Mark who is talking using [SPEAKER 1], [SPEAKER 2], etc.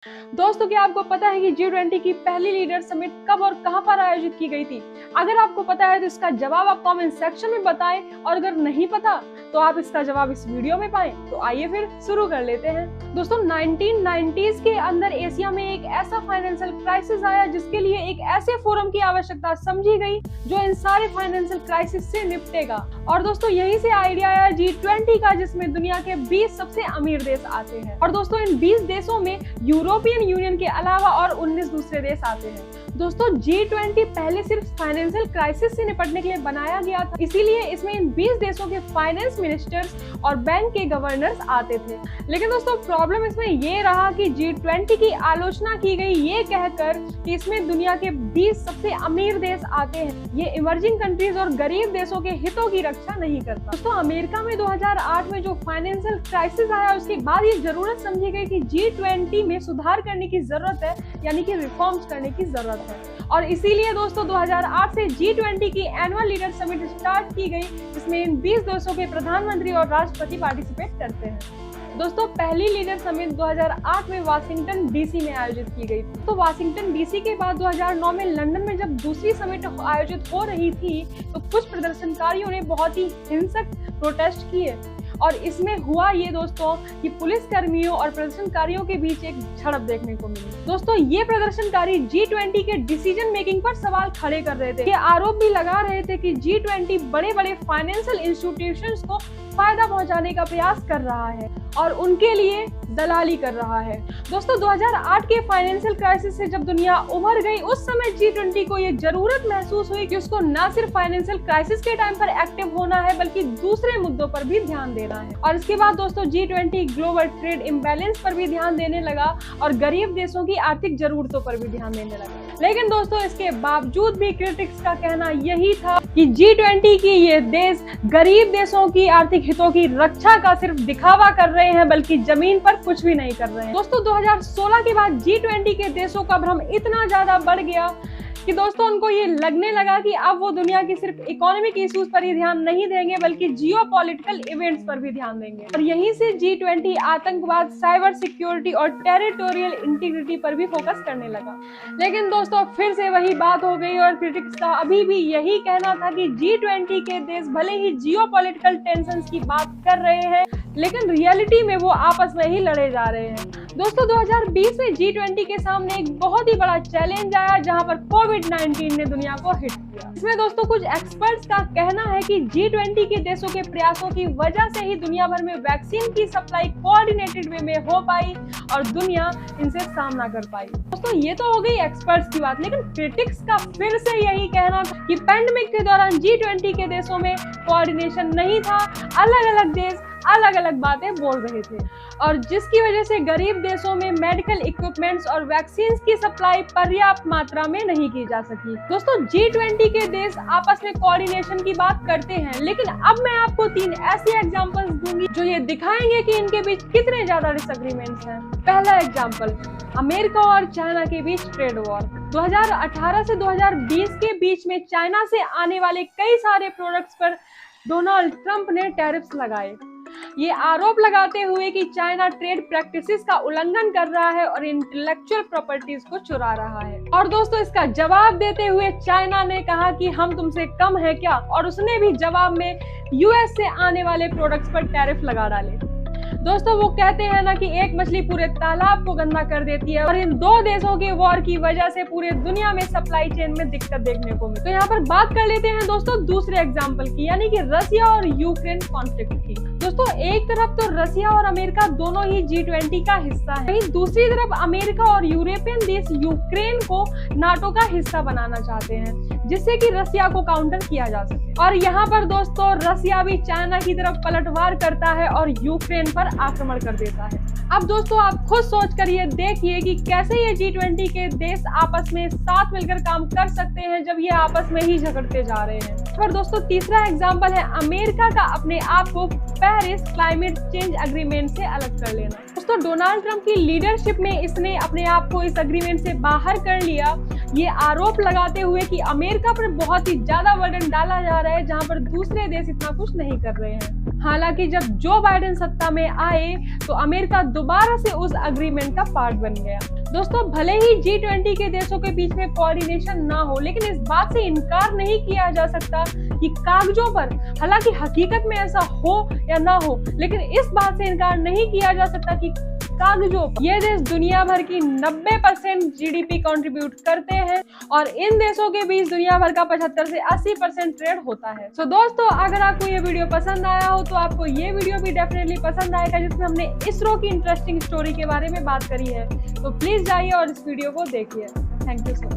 [SPEAKER 1] दोस्तों, क्या आपको पता है कि G20 की पहली लीडर समिट कब और कहां पर आयोजित की गई थी? अगर आपको पता है तो इसका जवाब आप कमेंट सेक्शन में बताएं, और अगर नहीं पता तो आप इसका जवाब इस वीडियो में पाएं। तो आइए फिर शुरू कर लेते हैं। दोस्तों, 1990s के अंदर एशिया में एक ऐसा फाइनेंशियल क्राइसिस आया जिसके लिए एक ऐसे फोरम की आवश्यकता समझी गई जो इन सारे फाइनेंशियल क्राइसिस से निपटेगा। और दोस्तों, यहीं से आइडिया आया G20 का, जिसमें दुनिया के 20 सबसे अमीर देश आते हैं। और दोस्तों, इन 20 देशों में यूरोपियन यूनियन के अलावा और 19 दूसरे देश आते हैं। दोस्तों, G20 पहले सिर्फ फाइनेंशियल क्राइसिस से निपटने के लिए बनाया गया था, इसीलिए इसमें इन 20 देशों के फाइनेंस मिनिस्टर्स और बैंक के गवर्नर्स आते थे। लेकिन दोस्तों, प्रॉब्लम इसमें ये रहा कि G20 की आलोचना की गई ये कहकर कि इसमें दुनिया के 20 सबसे अमीर देश आते हैं, ये इमर्जिंग कंट्रीज और गरीब देशों के हितों की रक्षा नहीं करता। दोस्तों, अमेरिका में 2008 में जो फाइनेंशियल क्राइसिस आया उसके बाद ये जरूरत समझी गई कि G20 में सुधार करने की जरूरत है, यानी कि रिफॉर्म्स करने की जरूरत है। और इसीलिए दोस्तों 2008 से G20 की एनुअल लीडर समिट स्टार्ट की गई, जिसमें इन 20 देशों के प्रधानमंत्री और राष्ट्रपति पार्टिसिपेट करते हैं। दोस्तों, पहली लीडर समिट 2008 में वाशिंगटन डीसी में आयोजित की गई थी। तो वाशिंगटन डीसी के बाद 2009 में लंदन में जब दूसरी समिट आयोजित हो रही थी तो कुछ प्रदर्शनकारियों ने बहुत ही हिंसक प्रोटेस्ट किए, और इसमें हुआ ये दोस्तों कि पुलिस कर्मियों और प्रदर्शनकारियों के बीच एक झड़प देखने को मिली। दोस्तों, ये प्रदर्शनकारी G20 के डिसीजन मेकिंग पर सवाल खड़े कर रहे थे। ये आरोप भी लगा रहे थे कि G20 बड़े बड़े फाइनेंशियल इंस्टीट्यूशंस को फायदा पहुंचाने का प्रयास कर रहा है और उनके लिए दलाली कर रहा है। दोस्तों, 2008 के फाइनेंशियल क्राइसिस से जब दुनिया उभर गई, उस समय G20 को ये जरूरत महसूस हुई कि उसको न सिर्फ फाइनेंशियल क्राइसिस के टाइम पर एक्टिव होना है बल्कि दूसरे मुद्दों पर भी ध्यान देना है। और इसके बाद दोस्तों G20 ग्लोबल ट्रेड इम्बैलेंस पर भी ध्यान देने लगा और गरीब देशों की आर्थिक जरूरतों पर भी ध्यान देने लगा। लेकिन दोस्तों, इसके बावजूद भी क्रिटिक्स का कहना यही था कि G20 की ये देश गरीब देशों की आर्थिक हितों की रक्षा का सिर्फ दिखावा कर रहे हैं, बल्कि जमीन पर कुछ भी नहीं कर रहे हैं। दोस्तों, 2016 के बाद G20 के देशों का भ्रम इतना ज्यादा बढ़ गया कि दोस्तों उनको ये लगने लगा कि अब वो दुनिया की सिर्फ इकोनॉमिक इश्यूज पर ही ध्यान नहीं देंगे बल्कि जियोपॉलिटिकल इवेंट्स पर भी ध्यान देंगे। और यहीं से G20 आतंकवाद, साइबर सिक्योरिटी और टेरिटोरियल इंटीग्रिटी पर भी फोकस करने लगा। लेकिन दोस्तों, फिर से वही बात हो गई और क्रिटिक्स का अभी भी यही कहना था कि G20 के देश भले ही जियोपॉलिटिकल टेंशंस की बात कर रहे हैं, लेकिन रियलिटी में वो आपस में ही लड़े जा रहे हैं। दोस्तों, 2020 में G20 के सामने एक बहुत ही बड़ा चैलेंज आया, जहां पर कोविड-19 ने दुनिया को हिट किया। इसमें दोस्तों कुछ एक्सपर्ट्स का कहना है कि G20 के देशों के प्रयासों की वजह से ही दुनिया भर में वैक्सीन की सप्लाई कोऑर्डिनेटेड वे में हो पाई और दुनिया इनसे सामना कर पाई। दोस्तों, ये तो हो गई एक्सपर्ट्स की बात, लेकिन क्रिटिक्स का फिर से यही कहना कि पैंडेमिक के दौरान G20 के देशों में कोऑर्डिनेशन नहीं था, अलग अलग देश अलग अलग बातें बोल रहे थे, और जिसकी वजह से गरीब देशों में मेडिकल इक्विपमेंट्स और वैक्सीन की सप्लाई पर्याप्त मात्रा में नहीं की जा सकी। दोस्तों, G20 के देश आपस में कोऑर्डिनेशन की बात करते हैं, लेकिन अब मैं आपको 3 ऐसे एग्जांपल्स दूंगी जो ये दिखाएंगे कि इनके बीच कितने ज्यादा डिसएग्रीमेंट्स हैं। पहला एग्जांपल, अमेरिका और चाइना के बीच ट्रेड वॉर। 2018 से 2020 के बीच में चाइना से आने वाले कई सारे प्रोडक्ट्स पर डोनाल्ड ट्रंप ने टैरिफ्स लगाए, ये आरोप लगाते हुए कि चाइना ट्रेड प्रैक्टिसेस का उल्लंघन कर रहा है और इंटेलेक्चुअल प्रॉपर्टीज को चुरा रहा है। और दोस्तों, इसका जवाब देते हुए चाइना ने कहा कि हम तुमसे कम है क्या, और उसने भी जवाब में यूएस से आने वाले प्रोडक्ट्स पर टैरिफ लगा डाले। दोस्तों, वो कहते हैं ना कि एक मछली पूरे तालाब को गंदा कर देती है, और इन 2 देशों के वॉर की वजह से पूरे दुनिया में सप्लाई चेन में दिक्कत देखने को मिली। तो यहाँ पर बात कर लेते हैं दोस्तों दूसरे एग्जांपल की, यानी कि रसिया और यूक्रेन कॉन्फ्लिक्ट की। दोस्तों, एक तरफ तो रसिया और अमेरिका दोनों ही G20 का हिस्सा है, वहीं दूसरी तरफ अमेरिका और यूरोपियन देश यूक्रेन को नाटो का हिस्सा बनाना चाहते हैं, जिससे कि रसिया को काउंटर किया जा सके। और यहाँ पर दोस्तों रसिया भी चाइना की तरफ पलटवार करता है और यूक्रेन पर आक्रमण कर देता है। अब दोस्तों, आप खुद सोच कर ये देखिए कि कैसे ये G20 के देश आपस में साथ मिलकर काम कर सकते हैं जब ये आपस में ही झगड़ते जा रहे हैं। पर दोस्तों, तीसरा एग्जांपल है अमेरिका का अपने आप को पेरिस क्लाइमेट चेंज एग्रीमेंट से अलग कर लेना। दोस्तों, डोनाल्ड ट्रंप की लीडरशिप में इसने अपने आप को इस एग्रीमेंट से बाहर कर लिया, ये आरोप लगाते हुए कि अमेरिका पर बहुत ही ज्यादा बर्डन डाला जा रहा है, जहां पर दूसरे देश इतना कुछ नहीं कर रहे हैं। हालांकि जब जो बाइडेन सत्ता में आए तो अमेरिका दोबारा से उस एग्रीमेंट का पार्ट बन गया। दोस्तों, भले ही G20 के देशों के बीच में कोऑर्डिनेशन ना हो, लेकिन इस बात से इनकार नहीं किया जा सकता कि कागजों पर, हालांकि हकीकत में ऐसा हो या ना हो, लेकिन इस बात से इनकार नहीं किया जा सकता कि कागजों पर ये देश दुनिया भर की 90% GDP कंट्रीब्यूट करते हैं और इन देशों के बीच दुनिया भर का 75 से 80% ट्रेड होता है। सो दोस्तों, अगर आपको ये वीडियो पसंद आया हो तो आपको ये वीडियो भी डेफिनेटली पसंद आएगा, जिसमें हमने इसरो की इंटरेस्टिंग स्टोरी के बारे में बात करी है। तो प्लीज जाइए और इस वीडियो को देखिए। Thank you so much.